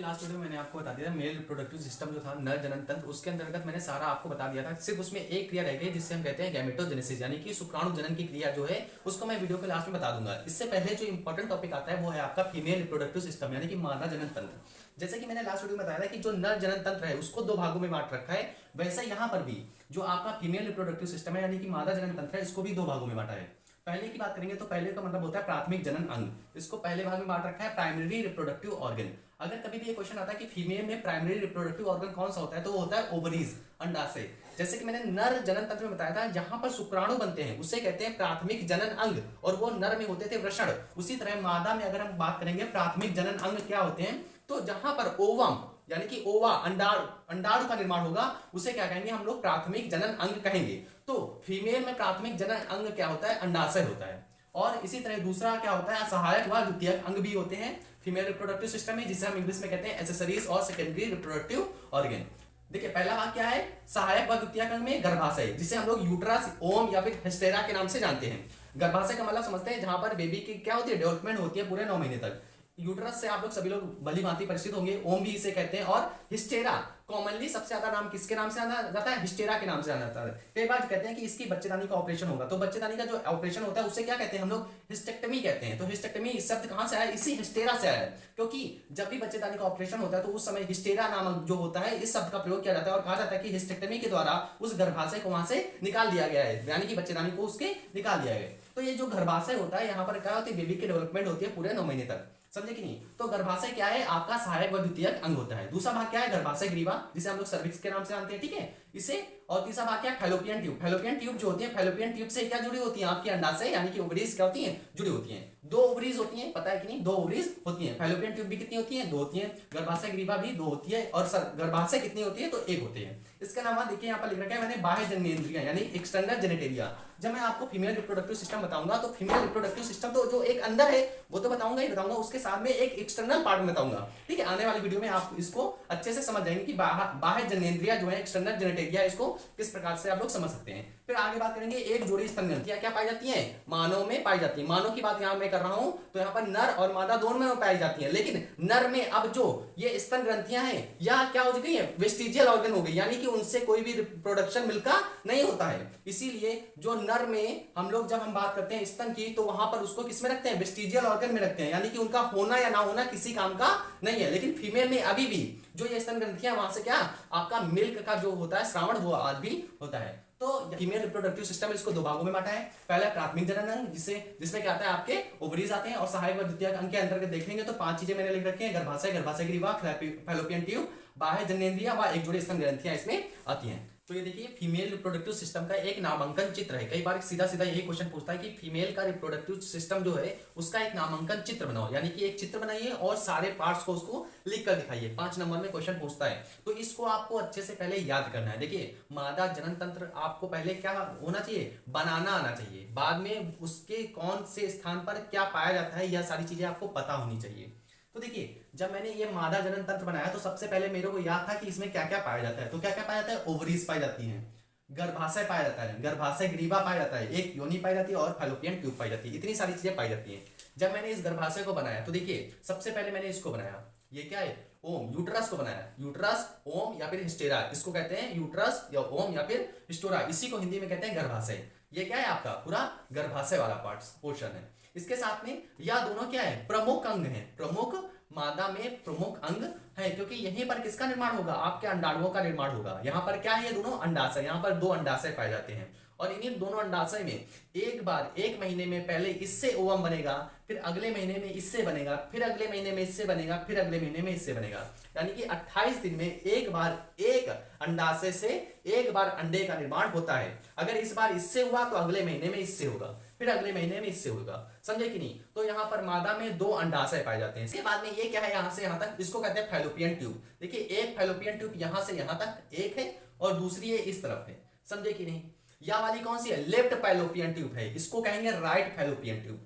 Last video में मैंने आपको बता दिया था मेल रिप्रोडक्टिव सिस्टम जो था नर जनन तंत्र, उसके अंतर्गत मैंने सारा आपको बता दिया था। सिर्फ उसमें एक क्रिया रह गई जिससे हम कहते हैं गैमेटोजेनेसिस, यानी कि शुक्राणु जनन की क्रिया जो है उसको मैं वीडियो के लास्ट में बता दूंगा। इससे पहले जो इंपॉर्टेंट टॉपिक आता है वो है आपका फीमेल रिप्रोडक्टिव सिस्टम, यानी कि मादा जनन तंत्र। जैसे कि मैंने लास्ट वीडियो में बताया था कि जो नर जनन तंत्र है उसको दो भागों में बांट रखा है, वैसे यहाँ पर भी जो आपका फीमेल रिप्रोडक्टिव सिस्टम है यानी कि मादा जनन तंत्र है इसको भी दो भागों में बांटा है। पहले की बात करेंगे तो पहले का मतलब होता है प्राथमिक जनन अंग, इसको पहले भाग में बांट रखा है प्राइमरी रिप्रोडक्टिव ऑर्गन। अगर कभी भी ये क्वेश्चन आता है कि फीमेल में प्राइमरी रिप्रोडक्टिव ऑर्गन कौन सा होता है तो वो होता है ओवरीज, अंडाशय। जैसे कि मैंने नर जनन तंत्र में बताया था जहां पर शुक्राणु बनते हैं उसे कहते हैं प्राथमिक जनन अंग, और वो नर में होते थे वृषण। उसी तरह मादा में अगर हम बात करेंगे प्राथमिक जनन अंग क्या होते हैं, तो जहां पर ओवम यानी कि ओवा अंडाणु का निर्माण होगा उसे क्या कहेंगे हम लोग प्राथमिक जनन अंग कहेंगे। तो फीमेल में प्राथमिक जनन अंग क्या होता है, अंडाशय होता है। और इसी तरह दूसरा क्या होता है, सहायक व द्वितीयक अंग भी होते हैं फीमेल रिप्रोडक्टिव सिस्टम में, जिसे हम इंग्लिश में कहते हैं एसेसरीज और सेकेंडरी रिप्रोडक्टिव ऑर्गन। देखिए पहला भाग क्या है, सहायक व द्वितीयक अंग में गर्भाशय, जिसे हम लोग यूट्रस, ओम या फिर हिस्टेरा के नाम से जानते हैं। गर्भाशय का मतलब समझते हैं जहां पर बेबी की क्या होती है, डेवलपमेंट होती है पूरे 9 महीने तक। यूट्रस से आप लोग सभी लोग भली भांति परिचित होंगे, ओम भी इसे कहते हैं। और हिस्टेरा कॉमनली सबसे ज्यादा नाम किसके नाम से जाना जाता है, हिस्टेरा के नाम से जाना जाता है। कई बार कहते हैं कि इसकी बच्चेदानी का ऑपरेशन होगा, तो बच्चेदानी का जो ऑपरेशन होता है उसे क्या कहते हैं हम लोग, हिस्टेक्टमी कहते हैं। तो हिस्टेक्टमी इस शब्द कहां से आया, इसी हिस्टेरा से आया है, क्योंकि जब भी बच्चेदानी का ऑपरेशन होता है तो उस समय हिस्टेरा नामक जो होता है इस शब्द का प्रयोग किया जाता है और कहा जाता है कि हिस्टेक्टमी के द्वारा उस गर्भाशय को वहां से निकाल दिया गया है, यानी कि बच्चेदानी को उसके निकाल दिया गया। तो ये जो गर्भाशय होता है यहाँ पर क्या होती है, बेबी की डेवलपमेंट होती है पूरे 9 महीने तक, समझे कि नहीं। तो गर्भाशय क्या है, आपका सहायक व द्वितीयक अंग होता है। दूसरा भाग क्या है, गर्भाशय ग्रीवा, जिसे हम लोग सर्विक्स के नाम से जानते हैं, ठीक है इसे। और तीसरा भाग क्या है, फैलोपियन ट्यूब। फैलोपियन ट्यूब जो होती है, फैलोपियन ट्यूब से क्या जुड़ी होती है, आपकी अंडाशय यानी कि ओवरीज क्या होती है, जुड़ी होती है। दो ओवरीज होती है, पता है कि नहीं, दो ओवरीज होती है। फैलोपियन ट्यूब भी कितनी होती है, 2 होती है। गर्भाशय ग्रीवा भी 2 होती है। और गर्भाशय कितनी होती है, तो 1 होती है। इसके अलावा देखिए यहाँ पर लिख रखा है मैंने बाह्य जननेंद्रियां यानी एक्सटर्नल जेनिटेरिया। जब मैं आपको फीमेल रिप्रोडक्टिव सिस्टम बताऊंगा तो फीमेल रिप्रोडक्टिव सिस्टम तो जो एक अंदर है वो तो बताऊंगा ही बताऊंगा, उसके साथ में एक एक्सटर्नल पार्ट में बताऊंगा, ठीक है। आने वाली वीडियो में आप इसको अच्छे से समझ जाएंगे कि बाह्य जननेंद्रिया जो है, एक्सटर्नल जेनिटेरिया, इसको किस प्रकार से आप लोग समझ सकते हैं। फिर आगे बात करेंगे, एक जोड़ी स्तन ग्रंथियां क्या पाई जाती हैं, मानव में पाई जाती है। मानव की बात यहाँ मैं कर रहा हूं तो यहाँ पर नर और मादा दोनों में पाई जाती है, लेकिन नर में अब जो ये स्तन ग्रंथियां हैं या क्या हो गई है, वेस्टिजियल ऑर्गन हो गई, यानी कि उनसे कोई भी रिप्रोडक्शन मिलकर नहीं होता है। इसीलिए जो नर में हम लोग जब हम बात करते हैं स्तन की तो वहां पर उसको किसमें रखते हैं, वेस्टिजियल ऑर्गन में रखते हैं, यानी कि उनका होना या ना होना किसी काम का नहीं है। लेकिन फीमेल में अभी भी जो ये स्तन ग्रंथियां वहां से क्या आपका मिल्क का जो होता है श्रावण वो आज भी होता है। तो फीमेल रिप्रोडक्टिव सिस्टम इसको 2 भागों में बांटा है। पहला प्राथमिक जनन अंग जिसमें क्या आता है, आपके ओवरीज आते हैं। और सहायक व द्वितीयक अंग के अंतर्गत देखेंगे तो 5 चीजें मैंने लिख रखी है, गर्भाशय, गर्भाशय ग्रीवा, फैलोपियन ट्यूब, बाह्य जननेंद्रियां व एक जोड़ी स्तन ग्रंथियां इसमें आती हैं। तो ये देखिए फीमेल रिप्रोडक्टिव सिस्टम का एक नामांकन चित्र है। कई बार सीधा सीधा यही क्वेश्चन पूछता है कि फीमेल का रिप्रोडक्टिव सिस्टम जो है उसका एक नामांकन चित्र बनाओ, यानी कि एक चित्र बनाइए और सारे पार्ट्स को उसको लिख कर दिखाइए। 5 नंबर में क्वेश्चन पूछता है, तो इसको आपको अच्छे से पहले याद करना है। देखिए मादा जनन तंत्र आपको पहले क्या होना चाहिए, बनाना आना चाहिए, बाद में उसके कौन से स्थान पर क्या पाया जाता है यह सारी चीजें आपको पता होनी चाहिए। तो देखिए जब मैंने ये मादा जनन तंत्र बनाया तो सबसे पहले मेरे को याद था कि इसमें क्या क्या पाया जाता है। तो क्या क्या पाया जाता है, ओवरीज पाई जाती हैं, गर्भाशय पाया जाता है, गर्भाशय ग्रीवा पाया जाता है, एक योनि पाई जाती है और फैलोपियन ट्यूब पाई जाती है। इतनी सारी चीजें पाई जाती हैं। जब मैंने इस गर्भाशय को बनाया तो देखिए सबसे पहले मैंने इसको बनाया, ये क्या है, ओम, यूट्रस को बनाया। यूट्रस, ओम या फिर हिस्टेरा, इसको कहते हैं यूट्रस या ओम या फिर हिस्टोरा, इसी को हिंदी में कहते हैं गर्भाशय। ये क्या है आपका पूरा गर्भाशय वाला पार्ट पोर्शन है। इसके साथ में यह दोनों क्या है, प्रमुख अंग है। प्रमुख मादा में प्रमुख अंग है, क्योंकि यहीं पर किसका निर्माण होगा, आपके अंडाणुओं का निर्माण होगा। यहाँ पर क्या है, ये दोनों अंडाशय, यहाँ पर 2 अंडाशय पाए जाते हैं। और इन्हीं दोनों अंडाशय में एक बार 1 महीने में पहले इससे ओवम बनेगा, फिर अगले महीने में इससे बनेगा, फिर अगले महीने में इससे बनेगा, फिर अगले महीने में इससे बनेगा। यानी कि 28 दिन में एक बार एक अंडाशय से एक बार अंडे का निर्माण होता है। अगर इस बार इससे हुआ तो अगले महीने में इससे होगा, फिर अगले महीने में इससे होगा, समझे कि नहीं। तो यहाँ पर मादा में 2 अंडाशय पाए जाते हैं। इसके बाद में ये क्या है, यहाँ से यहाँ तक, इसको कहते हैं फैलोपियन ट्यूब। देखिए एक फैलोपियन ट्यूब यहाँ से यहाँ तक एक है और दूसरी है इस तरफ है, समझे कि नहीं। या वाली कौन सी है, लेफ्ट फैलोपियन ट्यूब है, इसको कहेंगे राइट फैलोपियन ट्यूब,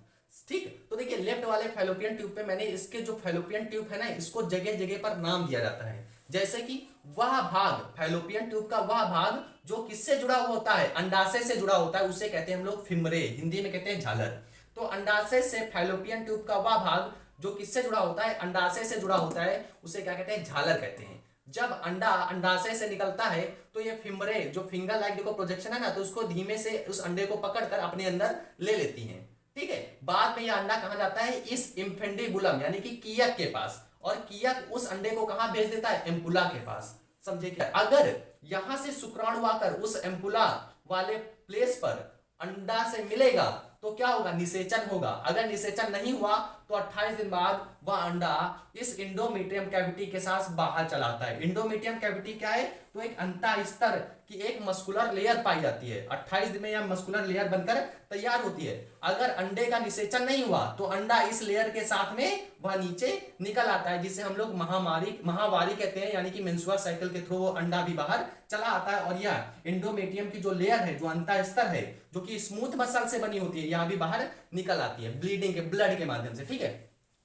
ठीक। तो देखिए लेफ्ट वाले फैलोपियन ट्यूब पे मैंने इसके जो फैलोपियन ट्यूब है ना, इसको जगह जगह पर नाम दिया जाता है। जैसे कि वह भाग फैलोपियन ट्यूब का वह भाग जो किससे जुड़ा हुआ होता है, अंडाशय से जुड़ा होता है, उसे कहते हैं हम लोग फिमरे, हिंदी में कहते हैं झालर। तो अंडाशय से फैलोपियन ट्यूब का वह भाग जो किससे जुड़ा होता है, अंडाशय से जुड़ा होता है, उसे क्या कहते हैं, झालर कहते हैं। जब अंडा अंडाशय से निकलता है तो ये फिमरे जो फिंगर लाइक देखो प्रोजेक्शन है ना, तो उसको धीमे से उस अंडे को पकड़कर अपने अंदर ले लेती हैं। ठीक है, बाद में यह अंडा कहां जाता है, इस इम्फेंडिबुलम यानी कि कीयक के पास, और कीयक उस अंडे को कहां भेज देता है, एम्पुला के पास। समझे क्या? अगर यहां से शुक्राणु आकर उस एम्पुला वाले प्लेस पर अंडा से मिलेगा तो क्या होगा, निषेचन होगा। अगर निषेचन नहीं हुआ तो 28 दिन बाद वह अंडा इस इंडोमेट्रियम कैविटी के साथ बाहर चला आता है। इंडोमेट्रियम कैविटी क्या है, तो एक अंतःस्तर की एक मस्कुलर लेयर पाई जाती है। 28 दिन में यह मस्कुलर लेयर बनकर तैयार होती है। अगर अंडे का निषेचन नहीं हुआ तो अंडा इस लेयर के साथ में वह नीचे निकल आता है, जिसे हम लोग महावारी कहते हैं, यानी कि मेंस्ट्रुअल साइकिल के थ्रू वो अंडा भी बाहर चला आता है। और यह इंडोमेट्रियम की जो लेयर है, जो अंतःस्तर है, जो कि स्मूथ मसल से बनी होती है, यहाँ भी बाहर निकल आती है ब्लीडिंग के ब्लड के माध्यम से। ठीक है,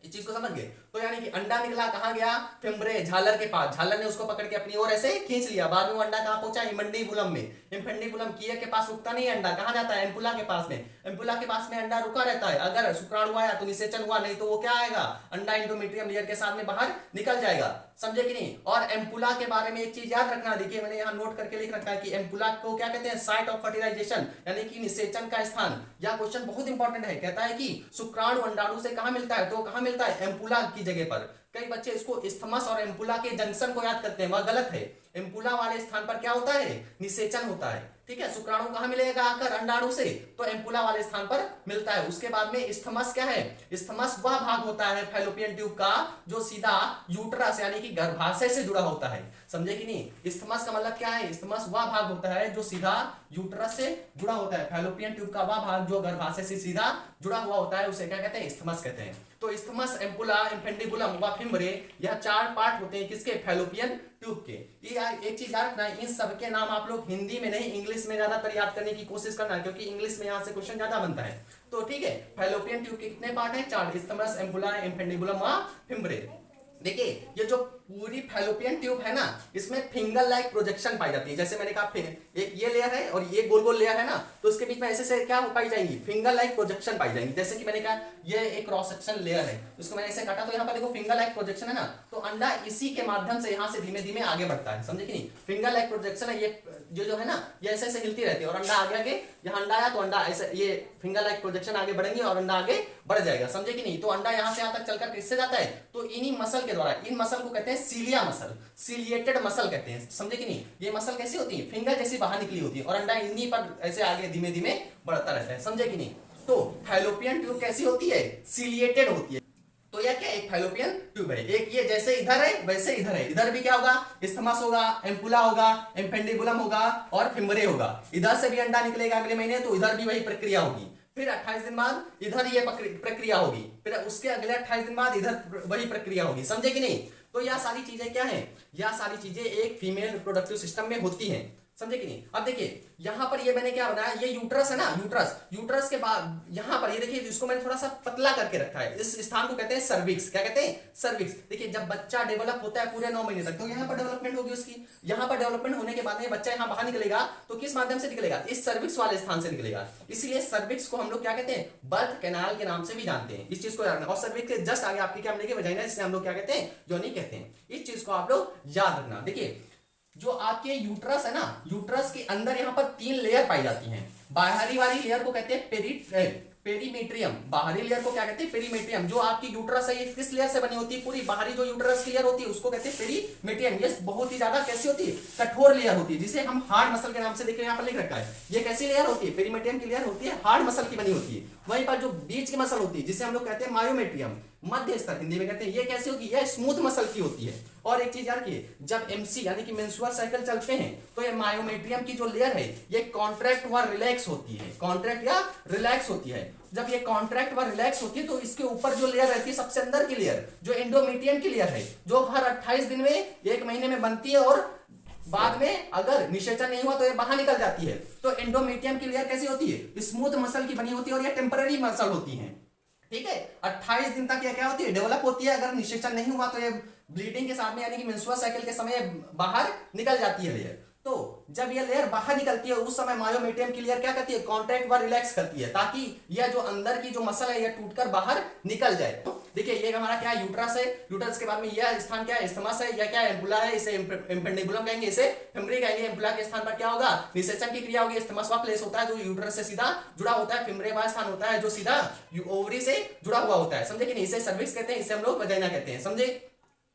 इस चीज को समझ गए? तो यानी कि अंडा निकला कहां गया, फिम्बरे झालर के पास, झालर ने उसको पकड़ के अपनी ओर ऐसे खींच लिया। बाद में वो अंडा कहां पहुंचा, इमंडीबुलम में। इम्फेंडिबुलम कीयक के पास रुकता नहीं अंडा, कहां जाता है, एम्पुला के पास में। एम्पुला के पास में अंडा रुका रहता है। अगर शुक्राणु आया तो निषेचन हुआ, नहीं तो वो क्या आएगा, अंडा इंडोमेट्रियम लेयर के साथ में बाहर निकल जाएगा। समझे कि नहीं? और एम्पुला के बारे में एक चीज याद रखना, देखिए मैंने यहाँ नोट करके लिख रखा है कि एम्पुला को क्या कहते हैं, साइट ऑफ फर्टिलाइजेशन, यानी कि निषेचन का स्थान। यह क्वेश्चन बहुत इंपॉर्टेंट है, कहता है कि शुक्राणु अंडाणु से कहां मिलता है, तो कहां मिलता है, एम्पुला की जगह पर। कई बच्चे इसको इस्थमस और एम्पुला के जंक्शन को याद करते हैं, वह गलत है। एम्पुला वाले स्थान पर क्या होता है, निषेचन होता है। ठीक है, शुक्राणु कहां मिलेगा आकर, अंडाणु से, तो एम्पुला वाले स्थान पर मिलता है। उसके बाद में इस्थमस क्या है, इस्थमस वह भाग होता है फैलोपियन ट्यूब का जो सीधा यूट्रस यानी कि गर्भाशय से जुड़ा होता है। समझे कि नहीं? इस्थमस का मतलब क्या है, इस्थमस वह भाग होता है जो सीधा यूट्रस से जुड़ा होता है। फैलोपियन ट्यूब का वह भाग जो गर्भाशय से सीधा जुड़ा हुआ होता है, उसे क्या कहते हैं, इस्थमस कहते हैं। तो इस्थमस, एम्पुला, इम्फेंडिबुलम व फिम्बरे, यह 4 पार्ट होते हैं किसके, फैलोपियन ट्यूब के। ये एक चीज याद रखना है, इन सबके नाम आप लोग हिंदी में नहीं इंग्लिश में ज्यादातर याद करने की कोशिश करना है, क्योंकि इंग्लिश में यहाँ से क्वेश्चन ज्यादा बनता है। तो ठीक है, फैलोपियन ट्यूब के कितने पार्ट हैं, 4, इस्थमस, एम्पुला, इम्फेंडिबुलम व फिम्बरे। देखिए ये जो पूरी फैलोपियन ट्यूब है ना, इसमें फिंगर लाइक प्रोजेक्शन पाई जाती है। जैसे मैंने कहा एक ये लेयर है और ये गोल गोल लेयर है ना, तो उसके बीच में ऐसे से क्या पाई जाएंगी, फिंगर लाइक प्रोजेक्शन पाई जाएंगी। जैसे कि मैंने कहा ये एक क्रॉस सेक्शन लेयर है, उसको मैंने ऐसे काटा तो यहाँ पर देखो फिंगर लाइक प्रोजेक्शन है ना, तो अंडा इसी के माध्यम से यहाँ से धीमे धीमे आगे बढ़ता है। समझे कि नहीं? फिंगर लाइक प्रोजेक्शन है, ये जो है ना, ये ऐसे ऐसे हिलती रहती है और अंडा आगे यहाँ अंडा आया तो अंडा ऐसे, ये फिंगर लाइक प्रोजेक्शन आगे बढ़ेंगे और अंडा आगे बढ़ जाएगा। समझे कि नहीं? तो अंडा यहाँ से यहाँ तक चलकर किससे जाता है, तो इन्हीं मसल के द्वारा। इन मसल को कहते हैं सीलिया मसल, सीलिएटेड मसल कहते हैं। समझे कि नहीं? ये मसल कैसी होती है, फिंगर जैसी बाहर निकली होती है और अंडा इन्हीं पर ऐसे आगे धीमे धीमे बढ़ता रहता है। समझे कि नहीं? तो फैलोपियन ट्यूब कैसी होती है, सीलिएटेड होती है। तो यह क्या, एक फैलोपियन ट्यूब है। एक ये जैसे इधर है वैसे इधर है, इधर भी क्या होगा, इस्थमस होगा, एम्पुला होगा, इम्फेंडिबुलम होगा और फिम्बरे होगा। इधर से भी अंडा निकलेगा अगले महीने, तो इधर भी वही प्रक्रिया होगी। फिर 28 दिन बाद इधर ये प्रक्रिया होगी, फिर उसके अगले 28 दिन बाद इधर वही प्रक्रिया होगी। समझे कि नहीं? तो यह सारी चीजें क्या है, यह सारी चीजें एक फीमेल रिप्रोडक्टिव सिस्टम में होती हैं। समझे कि नहीं? अब देखिए यहां पर ये मैंने क्या बनाया, ये यूट्रस है ना, यूट्रस के बाद यहां पर ये देखिए, इसको मैंने थोड़ा सा पतला करके रखा है। इस स्थान को कहते हैं सर्विक्स। क्या कहते हैं, सर्विक्स। देखिए जब बच्चा डेवलप होता है पूरे 9 महीने तक, तो यहाँ पर डेवलपमेंट होगी उसकी। यहाँ पर डेवलपमेंट होने के बाद में बच्चा यहाँ बाहर निकलेगा तो किस माध्यम से निकलेगा, इस सर्विक्स वाले स्थान से निकलेगा। इसीलिए सर्विक्स को हम लोग क्या कहते हैं, बर्थ कैनाल के नाम से भी जानते हैं। इस चीज को याद रखना। और सर्विक्स के जस्ट आगे आपकी क्या मिलेगी, वजाइना, जिसे हम लोग क्या कहते हैं, योनि कहते हैं। इस चीज को आप लोग याद रखना। देखिए जो आपके यूट्रस है ना, यूट्रस के अंदर यहाँ पर 3 लेयर पाई जाती हैं। बाहरी वाली लेयर को कहते हैं पेरीमेट्रियम। बाहरी लेयर को क्या कहते हैं, पेरीमेट्रियम। जो आपकी यूट्रस है ये किस लेयर से बनी होती है, पूरी बाहरी जो यूट्रस की लेयर होती है उसको कहते हैं पेरीमेट्रियम। ये बहुत ही ज्यादा कैसी होती है, कठोर लेयर होती है, जिसे हम हार्ड मसल के नाम से देखिए यहाँ पर लिख रखा है। ये कैसी लेयर होती है, पेरीमेट्रियम की लेयर होती है, हार्ड मसल की बनी होती है। वहीं पर जो बीच की मसल होती है जिसे हम लोग कहते हैं मायोमेट्रियम, मध्य स्तर हिंदी में कहते हैं, ये कैसी होगी, यह स्मूथ मसल की होती है। और एक चीज याद रखिए, जब एमसी यानी कि मेंस्ट्रुअल साइकिल चलते हैं तो ये मायोमेट्रियम की जो लेयर है ये कॉन्ट्रैक्ट व रिलैक्स होती है, कॉन्ट्रैक्ट या रिलैक्स होती है। जब ये कॉन्ट्रैक्ट व रिलैक्स होती है तो इसके ऊपर जो लेयर रहती है सबसे अंदर की लेयर, जो एंडोमेट्रियम की लेयर है, जो हर 28 दिन में, 1 महीने में बनती है और बाद में अगर निषेचन नहीं हुआ तो ये बाहर निकल जाती है। तो एंडोमेट्रियम की लेयर कैसी होती है, स्मूथ मसल की बनी होती है और ये टेम्पररी मसल होती है। ठीक है, 28 दिन तक ये क्या होती है, डेवलप होती है। अगर निषेचन नहीं हुआ तो ये ब्लीडिंग के साथ में यानी कि मेंस्ट्रुअल साइकिल के समय बाहर निकल जाती है लेयर। तो जब ये लेयर बाहर निकलती है उस समय मायोमेट्रियम की लेयर क्या करती है, कॉन्ट्रैक्ट व रिलैक्स करती है, ताकि यह जो अंदर की जो मसल है यह टूटकर बाहर निकल जाए। तो देखिए ये हमारा क्या है, यूट्रस है। यूट्रस के बाद में यह स्थान क्या है, इस्थमस है। यह क्या है, एम्पुला है, इसे इम्पेंडिबुलम कहेंगे, इसे फिमरी कहेंगे। एम्पुला के स्थान पर क्या होगा, निषेचन की क्रिया होगी। इस्थमस वह प्लेस होता है जो यूट्रस से सीधा जुड़ा होता है। फिमरे वह स्थान होता है जो सीधा ओवरी से जुड़ा हुआ होता है, समझे कि नहीं। इसे सर्विक्स कहते हैं, इसे हम लोग वजाइना कहते हैं, समझे।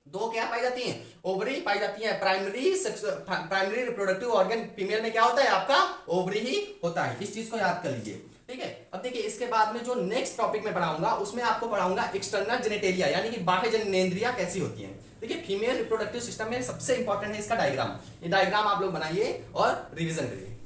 दो क्या पाई जाती हैं, ओवरी पाई जाती है। प्राइमरी रिप्रोडक्टिव ऑर्गन फीमेल में क्या होता है, आपका ओवरी ही होता है। इस चीज को याद कर लीजिए, ठीक है। अब देखिए इसके बाद में जो नेक्स्ट टॉपिक में पढ़ाऊंगा उसमें आपको पढ़ाऊंगा एक्सटर्नल जेनेटेरिया, यानी कि बाह्य जननेंद्रियां कैसी होती हैं। देखिए फीमेल रिप्रोडक्टिव सिस्टम में सबसे इंपॉर्टेंट है इसका डायग्राम। ये डायग्राम आप लोग बनाइए और रिवीजन करिए।